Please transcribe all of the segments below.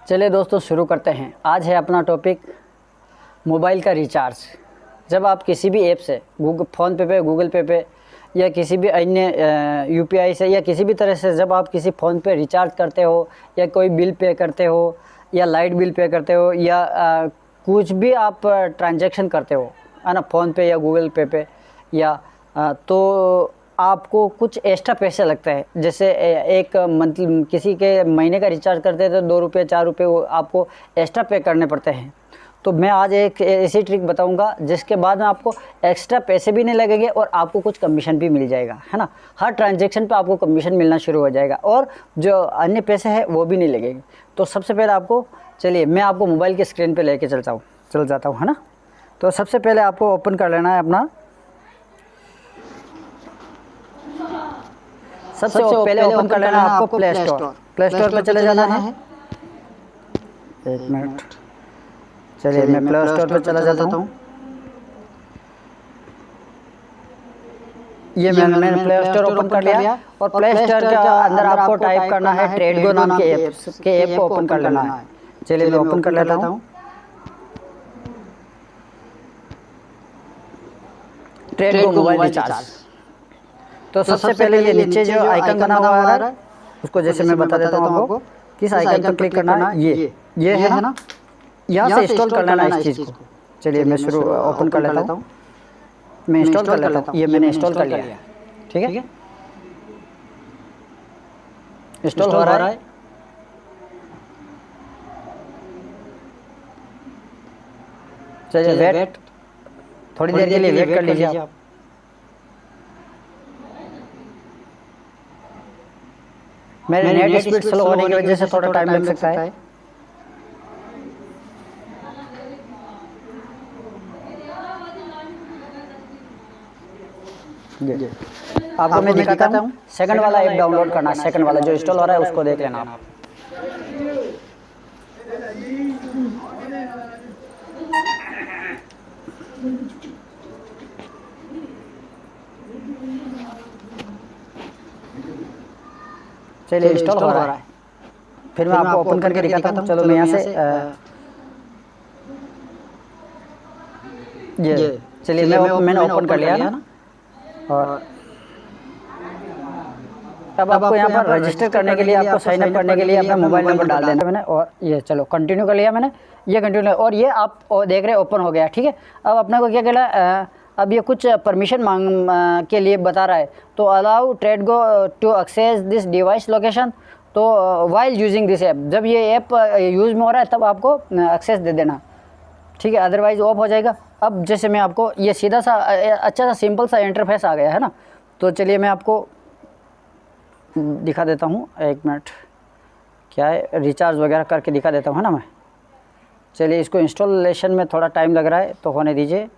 चलिए दोस्तों शुरू करते हैं। आज है अपना टॉपिक मोबाइल का रिचार्ज। जब आप किसी भी ऐप से फ़ोन पे गूगल पे या किसी भी अन्य यूपीआई से या किसी भी तरह से जब आप किसी फ़ोन पे रिचार्ज करते हो या कोई बिल पे करते हो या लाइट बिल पे करते हो या कुछ भी आप ट्रांजैक्शन करते हो है ना, फ़ोन पे या गूगल पे या तो आपको कुछ एक्स्ट्रा पैसे लगते हैं। जैसे एक मंथ किसी के महीने का रिचार्ज करते हैं तो 2 रुपये 4 रुपये आपको एक्स्ट्रा पे करने पड़ते हैं। तो मैं आज एक ऐसी ट्रिक बताऊंगा जिसके बाद में आपको एक्स्ट्रा पैसे भी नहीं लगेंगे और आपको कुछ कमीशन भी मिल जाएगा, है ना। हर ट्रांजैक्शन पे आपको कमीशन मिलना शुरू हो जाएगा और जो अन्य पैसे हैं वो भी नहीं लगेंगे। तो सबसे पहले आपको, चलिए मैं आपको मोबाइल की स्क्रीन पे लेके चल जाता हूँ, है ना। तो सबसे पहले आपको ओपन कर लेना है अपना, सबसे पहले ओपन कर लेना है आपको प्ले स्टोर पे चले जाना है। एक मिनट, चलिए मैं प्ले स्टोर पे चला जाता हूँ। ये मैंने प्ले स्टोर ओपन कर लिया और प्ले स्टोर के अंदर आपको टाइप करना है ट्रेडगो नाम के ऐप को ओपन कर लेना है। चलिए मैं ओपन कर लेता हूँ। ट्रेडगो मोबाइल रिचार्ज। तो सबसे पहले ये नीचे जो आइकन बना हुआ है उसको जैसे मैं बता देता हूँ आपको, किस आइकन पर क्लिक करना है। ये है ना, यहाँ से इंस्टॉल कर लेना है इस चीज़ को। चलिए मैं शुरू ओपन कर लेता हूँ, मैं इंस्टॉल कर लेता हूँ। ये मैंने इंस्टॉल कर लिया है, ठीक है। इंस्टॉल हो रहा है। चलिए वेट, थोड़ी देर के लिए वेट कर लीजिए आप। मेरे नेट स्पीड स्लो होने की वजह से थोड़ा टाइम लग सकता है। आपको मैं दिखाता हूँ। सेकंड वाला ऐप डाउनलोड करना है, सेकंड वाला जो इंस्टॉल हो रहा है उसको देख लेना आप। चलिए इंस्टॉल हो रहा है, फिर मैं आपको ओपन करके दिखाता हूँ। चलो मैं यहाँ से ये चलिए मैंने ओपन कर लिया ना। और अब आपको यहाँ पर रजिस्टर करने के लिए, आपको साइन अप करने के लिए अपना मोबाइल नंबर डाल देना मैंने। और ये चलो कंटिन्यू कर लिया मैंने, ये कंटिन्यू और ये आप देख रहे हैं ओपन हो गया, ठीक है। अब अपने को क्या कहना, अब ये कुछ परमिशन मांग के लिए बता रहा है। तो allow Tradego to access this device location. तो वाइल यूजिंग दिस ऐप, जब ये ऐप यूज़ में हो रहा है तब आपको एक्सेस दे देना, ठीक है, अदरवाइज ऑफ हो जाएगा। अब जैसे मैं आपको ये सीधा सा अच्छा सा सिंपल सा इंटरफेस आ गया है ना। तो चलिए मैं आपको दिखा देता हूँ, एक मिनट, क्या है रिचार्ज वगैरह करके दिखा देता हूँ, है ना मैं। चलिए इसको इंस्टॉलेशन में थोड़ा टाइम लग रहा है तो होने दीजिए।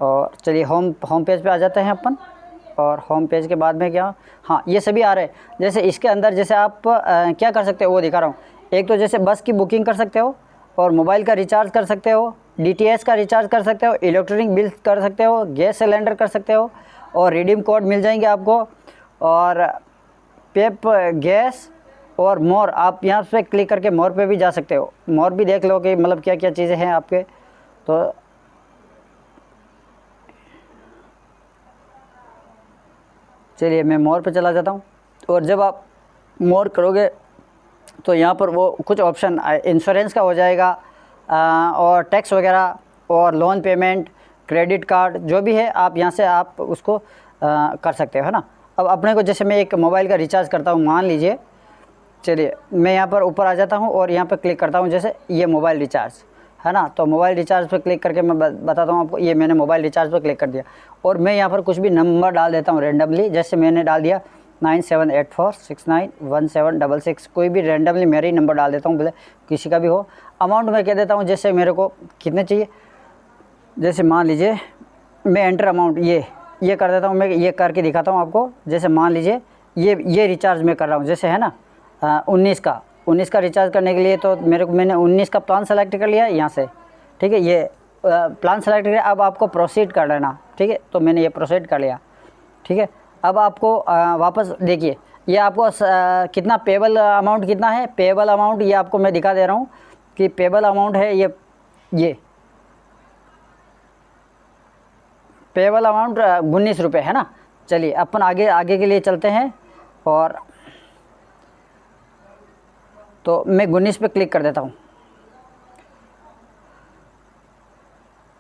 और चलिए होम पेज पे आ जाते हैं अपन। और होम पेज के बाद में क्या, हाँ ये सभी आ रहे हैं। जैसे इसके अंदर जैसे आप क्या कर सकते हो वो दिखा रहा हूँ। एक तो जैसे बस की बुकिंग कर सकते हो और मोबाइल का रिचार्ज कर सकते हो, डीटीएच का रिचार्ज कर सकते हो, इलेक्ट्रॉनिक बिल कर सकते हो, गैस सिलेंडर कर सकते हो और रिडीम कोड मिल जाएंगे आपको। और पेप गैस और मोर, आप यहाँ पे क्लिक करके मोर पे भी जा सकते हो। मोर भी देख लो कि मतलब क्या क्या चीज़ें हैं आपके। तो चलिए मैं मोर पे चला जाता हूँ। और जब आप मोर करोगे तो यहाँ पर वो कुछ ऑप्शन इंश्योरेंस का हो जाएगा और टैक्स वगैरह और लोन पेमेंट, क्रेडिट कार्ड, जो भी है आप यहाँ से आप उसको कर सकते हो, है ना। अब अपने को जैसे मैं एक मोबाइल का रिचार्ज करता हूँ, मान लीजिए, चलिए मैं यहाँ पर ऊपर आ जाता हूँ और यहाँ पर क्लिक करता हूँ, जैसे ये मोबाइल रिचार्ज है ना। तो मोबाइल रिचार्ज पर क्लिक करके मैं बताता हूँ आपको, ये मैंने मोबाइल रिचार्ज पर क्लिक कर दिया और मैं यहाँ पर कुछ भी नंबर डाल देता हूँ रेंडमली। जैसे मैंने डाल दिया 9784691766, कोई भी रेंडमली मेरे ही नंबर डाल देता हूँ, बोले किसी का भी हो। अमाउंट मैं कह देता हूँ जैसे मेरे को कितने चाहिए, जैसे मान लीजिए मैं एंटर अमाउंट ये कर देता हूँ। मैं ये करके दिखाता हूँ आपको। जैसे मान लीजिए ये रिचार्ज मैं कर रहा हूँ, जैसे है ना 19 का रिचार्ज करने के लिए। तो मैंने 19 का प्लान सेलेक्ट कर लिया यहाँ से, ठीक है। ये प्लान सेलेक्ट किया, अब आपको प्रोसीड कर लेना, ठीक है। तो मैंने ये प्रोसीड कर लिया, ठीक है। अब आपको वापस देखिए, ये आपको कितना पेबल अमाउंट कितना है, पेबल अमाउंट ये आपको मैं दिखा दे रहा हूँ कि पेबल अमाउंट है ये पेबल अमाउंट 19 रुपये है ना। चलिए अपन आगे के लिए चलते हैं, और तो मैं 19 पे क्लिक कर देता हूँ।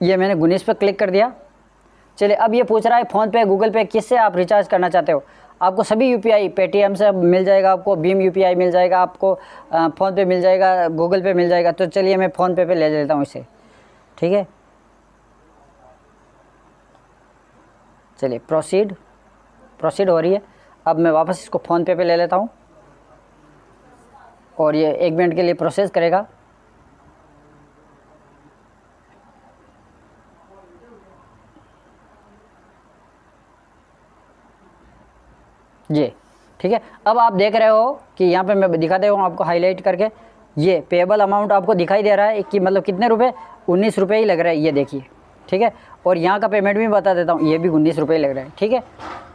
ये मैंने 19 पे क्लिक कर दिया। चलिए अब ये पूछ रहा है फ़ोन पे, गूगल पे, किससे आप रिचार्ज करना चाहते हो। आपको सभी यूपीआई, पेटीएम से मिल जाएगा, आपको भीम यूपीआई मिल जाएगा, आपको फ़ोन पे मिल जाएगा, गूगल पे मिल जाएगा। तो चलिए मैं फ़ोन पे ले लेता हूँ इसे, ठीक है। चलिए प्रोसीड हो रही है। अब मैं वापस इसको फ़ोन पे ले लेता हूँ, और ये 1 मिनट के लिए प्रोसेस करेगा। ये ठीक है। अब आप देख रहे हो कि यहाँ पे मैं दिखा दे रहा हूँ आपको हाईलाइट करके, ये पेबल अमाउंट आपको दिखाई दे रहा है कि मतलब कितने रुपए, 19 रुपये ही लग रहा है, ये देखिए, ठीक है। और यहाँ का पेमेंट भी बता देता हूँ, ये भी 19 रुपये ही लग रहा है, ठीक है।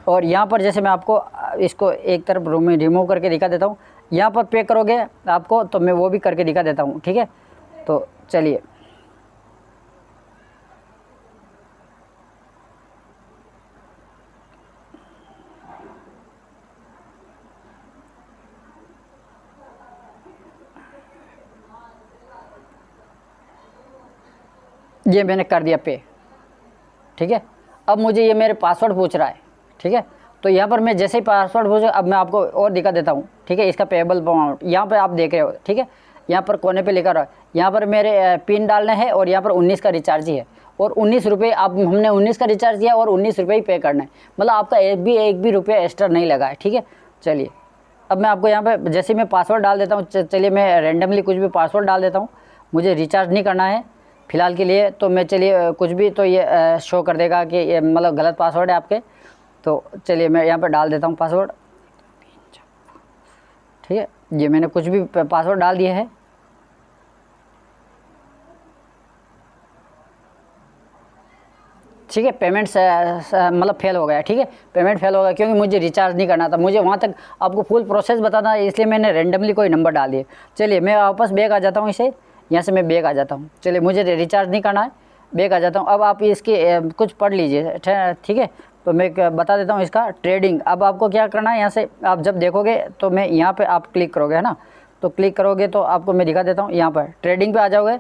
और यहाँ पर जैसे मैं आपको इसको एक तरफ रिमूव करके दिखा देता हूँ, यहाँ पर पे करोगे आपको, तो मैं वो भी करके दिखा देता हूँ, ठीक है। तो चलिए ये मैंने कर दिया पे, ठीक है। अब मुझे ये मेरे पासवर्ड पूछ रहा है, ठीक है। तो यहाँ पर मैं जैसे ही पासवर्ड पूछा, अब मैं आपको और दिखा देता हूँ, ठीक है। इसका पेबल अमाउंट यहाँ पे आप देख रहे हो, ठीक है। यहाँ पर कोने पे लिखा रहा है, यहाँ पर मेरे पिन डालना है, और यहाँ पर 19 का रिचार्ज ही है, और 19 रुपये आप, हमने 19 का रिचार्ज किया और 19 रुपये ही पे करना है, मतलब आपका एक भी रुपया एक्स्ट्रा नहीं लगा है, ठीक है। चलिए अब मैं आपको यहाँ पे जैसे मैं पासवर्ड डाल देता हूँ, चलिए मैं रैंडमली कुछ भी पासवर्ड डाल देता हूँ, मुझे रिचार्ज नहीं करना है फ़िलहाल के लिए। तो मैं चलिए कुछ भी, तो ये शो कर देगा कि ये मतलब गलत पासवर्ड है आपके। तो चलिए मैं यहाँ पर डाल देता हूँ पासवर्ड, ठीक है। ये मैंने कुछ भी पासवर्ड डाल दिया है, ठीक है। पेमेंट मतलब फेल हो गया, ठीक है। पेमेंट फेल हो गया क्योंकि मुझे रिचार्ज नहीं करना था, मुझे वहाँ तक आपको फुल प्रोसेस बताना है, इसलिए मैंने रैंडमली कोई नंबर डाल दिए। चलिए मैं वापस बैक आ जाता हूँ, इसे यहाँ से मैं बैक आ जाता हूँ। चलिए मुझे रिचार्ज नहीं करना है, बैक आ जाता हूँ। अब आप इसकी कुछ पढ़ लीजिए, ठीक है। तो मैं बता देता हूँ इसका ट्रेडिंग। अब आपको क्या करना है, यहाँ से आप जब देखोगे तो मैं यहाँ पर आप क्लिक करोगे, है ना। तो क्लिक करोगे तो आपको मैं दिखा देता हूँ, यहाँ पर ट्रेडिंग पर आ जाओगे।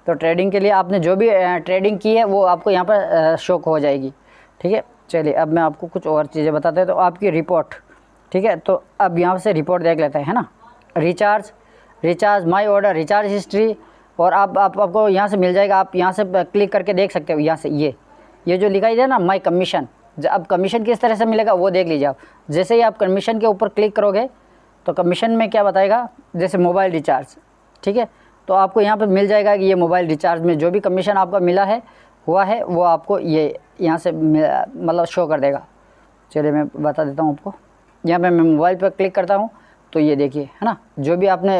तो ट्रेडिंग के लिए आपने जो भी ट्रेडिंग की है वो आपको यहाँ पर शो हो जाएगी, ठीक है। चलिए अब मैं आपको कुछ और चीज़ें बताते हैं। तो आपकी रिपोर्ट, ठीक है। तो अब यहाँ से रिपोर्ट देख लेते हैं, है ना। Recharge my order, recharge history, और आपको यहाँ से मिल जाएगा। आप यहाँ से क्लिक करके देख सकते हो, यहाँ से ये जो लिखा है ना माय कमीशन, अब कमीशन किस तरह से मिलेगा वो देख लीजिए आप। जैसे ही आप कमीशन के ऊपर क्लिक करोगे तो कमीशन में क्या बताएगा, जैसे मोबाइल रिचार्ज, ठीक है। तो आपको यहाँ पे मिल जाएगा कि ये मोबाइल रिचार्ज में जो भी कमीशन आपका मिला है हुआ है वो आपको ये यहाँ से मतलब शो कर देगा। चलिए मैं बता देता हूँ आपको। यहाँ पे मैं मोबाइल पर क्लिक करता हूँ तो ये देखिए, है ना, जो भी आपने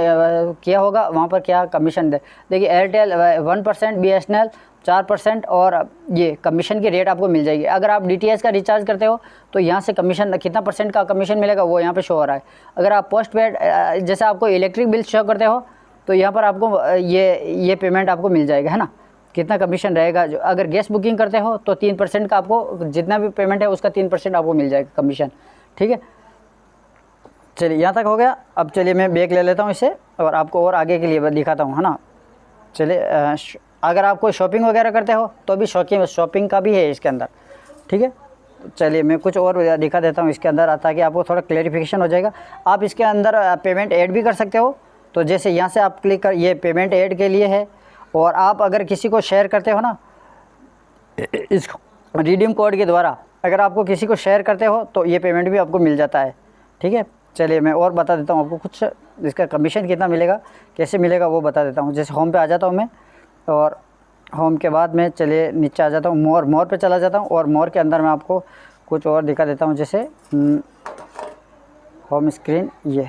किया होगा वहाँ पर क्या कमीशन देखिए। एयरटेल 1%, BSNL 4%, और ये कमीशन की रेट आपको मिल जाएगी। अगर आप DTH का रिचार्ज करते हो तो यहाँ से कमीशन कितना % का कमीशन मिलेगा वो यहाँ पे शो हो रहा है। अगर आप पोस्ट पेड जैसे आपको इलेक्ट्रिक बिल शो करते हो तो यहाँ पर आपको ये पेमेंट आपको मिल जाएगा, है ना, कितना कमीशन रहेगा। जो अगर गैस बुकिंग करते हो तो 3% का आपको जितना भी पेमेंट है उसका 3% आपको मिल जाएगा कमीशन, ठीक है। चलिए यहाँ तक हो गया। अब चलिए मैं बैक ले लेता हूँ इसे और आपको और आगे के लिए दिखाता हूँ, है ना। चलिए अगर आप कोई शॉपिंग वगैरह करते हो तो भी शॉपिंग का भी है इसके अंदर, ठीक है। चलिए मैं कुछ और दिखा देता हूँ इसके अंदर, ताकि आपको थोड़ा क्लेरिफिकेशन हो जाएगा। आप इसके अंदर पेमेंट ऐड भी कर सकते हो। तो जैसे यहाँ से आप क्लिक कर, ये पेमेंट ऐड के लिए है। और आप अगर किसी को शेयर करते हो ना, इस रिडीम कोड के द्वारा अगर आपको किसी को शेयर करते हो तो ये पेमेंट भी आपको मिल जाता है, ठीक है। चलिए मैं और बता देता हूँ आपको कुछ, इसका कमीशन कितना मिलेगा, कैसे मिलेगा वो बता देता हूँ। जैसे होम पे आ जाता हूँ मैं, और होम के बाद में चलिए नीचे आ जाता हूँ, मोर पे चला जाता हूँ, और मोर के अंदर मैं आपको कुछ और दिखा देता हूँ। जैसे होम स्क्रीन, ये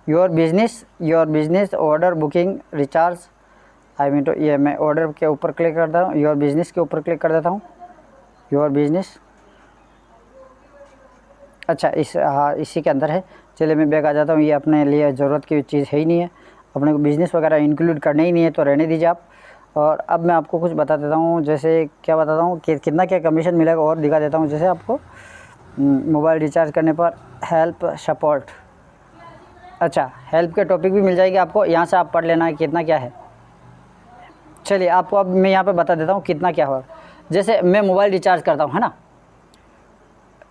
your business order booking recharge, तो ये मैं ऑर्डर के ऊपर क्लिक करता हूँ, योर बिजनेस के ऊपर क्लिक कर देता हूँ। योर बिजनेस, अच्छा हाँ इसी के अंदर है। चलिए मैं बैक आ जाता हूँ। ये अपने लिए ज़रूरत की चीज़ है ही नहीं है, अपने को बिज़नेस वगैरह इंक्लूड करना ही नहीं है, तो रहने दीजिए आप। और अब मैं आपको कुछ बता देता हूँ, जैसे क्या बताता हूँ कि कितना क्या कमीशन मिलेगा और दिखा देता हूँ। जैसे आपको मोबाइल रिचार्ज करने पर हेल्प सपोर्ट, अच्छा हेल्प के टॉपिक भी मिल जाएगी आपको, यहाँ से आप पढ़ लेना है कितना क्या है। चलिए आपको अब मैं यहाँ पे बता देता हूँ कितना क्या होगा। जैसे मैं मोबाइल रिचार्ज करता हूँ, है ना,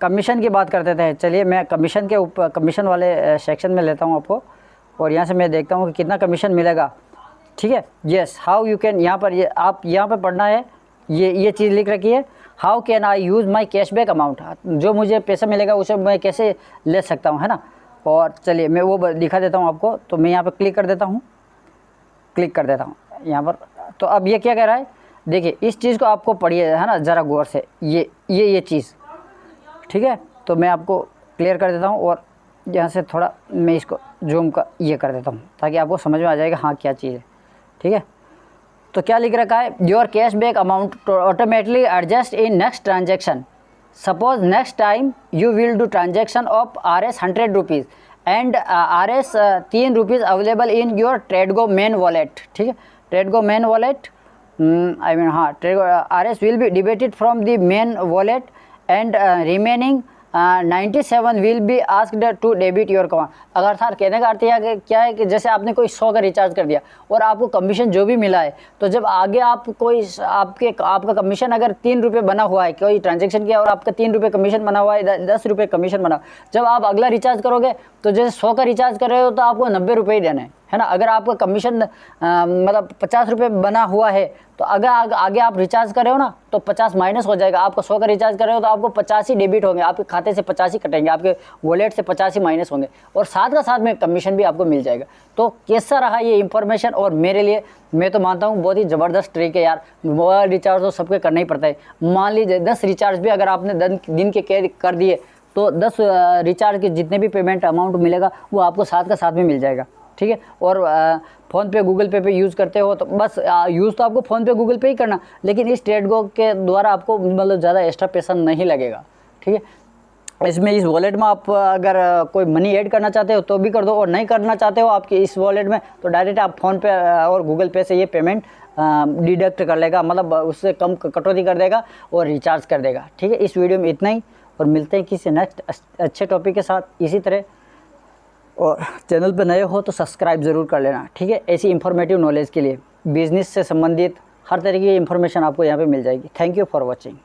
कमीशन की बात करते थे। चलिए मैं कमीशन के ऊपर, कमीशन वाले सेक्शन में लेता हूँ आपको, और यहाँ से मैं देखता हूँ कि कितना कमीशन मिलेगा। ठीक है, येस हाउ यू कैन, यहाँ पर ये आप यहाँ पर पढ़ना है, ये चीज़ लिख रखी है, how can I use my cashback amount, जो मुझे पैसा मिलेगा उसे मैं कैसे ले सकता हूँ, है ना। और चलिए मैं वो दिखा देता हूँ आपको। तो मैं यहाँ पर क्लिक कर देता हूँ, क्लिक कर देता हूँ यहाँ पर। तो अब ये क्या कह रहा है, देखिए इस चीज़ को आपको पढ़िए, है ना, ज़रा गौर से, ये चीज़। ठीक है, तो मैं आपको क्लियर कर देता हूँ, और यहाँ से थोड़ा मैं इसको जूम का ये कर देता हूँ ताकि आपको समझ में आ जाएगा हाँ क्या चीज़ है। ठीक है, तो क्या लिख रखा है, your cashback amount automatically adjust in next transaction. Suppose next time you will do transaction of RS 100 rupees and RS 3 rupees available in your Tradego main wallet. ठीक है, Tradego main wallet, I mean हाँ, Tradego RS will be debited from the main wallet and remaining 97 will be asked to debit your account. अगर sir कहने का अर्थ यह क्या है कि जैसे आपने कोई 100 का रिचार्ज कर दिया और आपको कमीशन जो भी मिला है, तो जब आगे आप कोई आपका कमीशन अगर 3 रुपये बना हुआ है, कोई ट्रांजेक्शन किया और आपका 3 रुपये कमीशन बना हुआ है, 10 रुपये कमीशन बना, जब आप अगला रिचार्ज करोगे तो जैसे 100 का रिचार्ज कर रहे हो तो आपको 90 रुपये ही देने हैं, है ना। अगर आपका कमीशन मतलब 50 रुपये बना हुआ है, तो अगर आगे आप रिचार्ज कर रहे हो ना तो 50 माइनस हो जाएगा। आपको 100 का रिचार्ज कर रहे हो तो आपको 50 ही डेबिट होंगे, आपके खाते से 50 ही कटेंगे, आपके वॉलेट से 50 ही माइनस होंगे, और साथ का साथ में कमीशन भी आपको मिल जाएगा। तो कैसा रहा ये इन्फॉर्मेशन, और मेरे लिए मैं तो मानता हूँ बहुत ही ज़बरदस्त ट्रिक है यार। मोबाइल रिचार्ज तो सबके करना ही पड़ता है। मान लीजिए 10 रिचार्ज भी अगर आपने दिन के कर दिए तो 10 रिचार्ज के जितने भी पेमेंट अमाउंट मिलेगा वो आपको साथ का साथ में मिल जाएगा। ठीक है, और फ़ोनपे गूगल पे यूज़ करते हो तो बस यूज़ तो आपको फ़ोनपे गूगल पे ही करना, लेकिन इस ट्रेडगो के द्वारा आपको मतलब ज़्यादा एक्स्ट्रा पैसा नहीं लगेगा। ठीक है, इसमें इस वॉलेट में आप अगर कोई मनी ऐड करना चाहते हो तो भी कर दो, और नहीं करना चाहते हो आपके इस वॉलेट में तो डायरेक्ट आप फ़ोनपे और गूगल पे से ये पेमेंट डिडक्ट कर लेगा, मतलब उससे कम कटौती कर देगा और रिचार्ज कर देगा। ठीक है, इस वीडियो में इतना ही, और मिलते हैं किसी नेक्स्ट अच्छे टॉपिक के साथ इसी तरह। और चैनल पर नए हो तो सब्सक्राइब ज़रूर कर लेना। ठीक है, ऐसी इंफॉर्मेटिव नॉलेज के लिए बिज़नेस से संबंधित हर तरीके की इंफॉर्मेशन आपको यहाँ पे मिल जाएगी। Thank you for watching.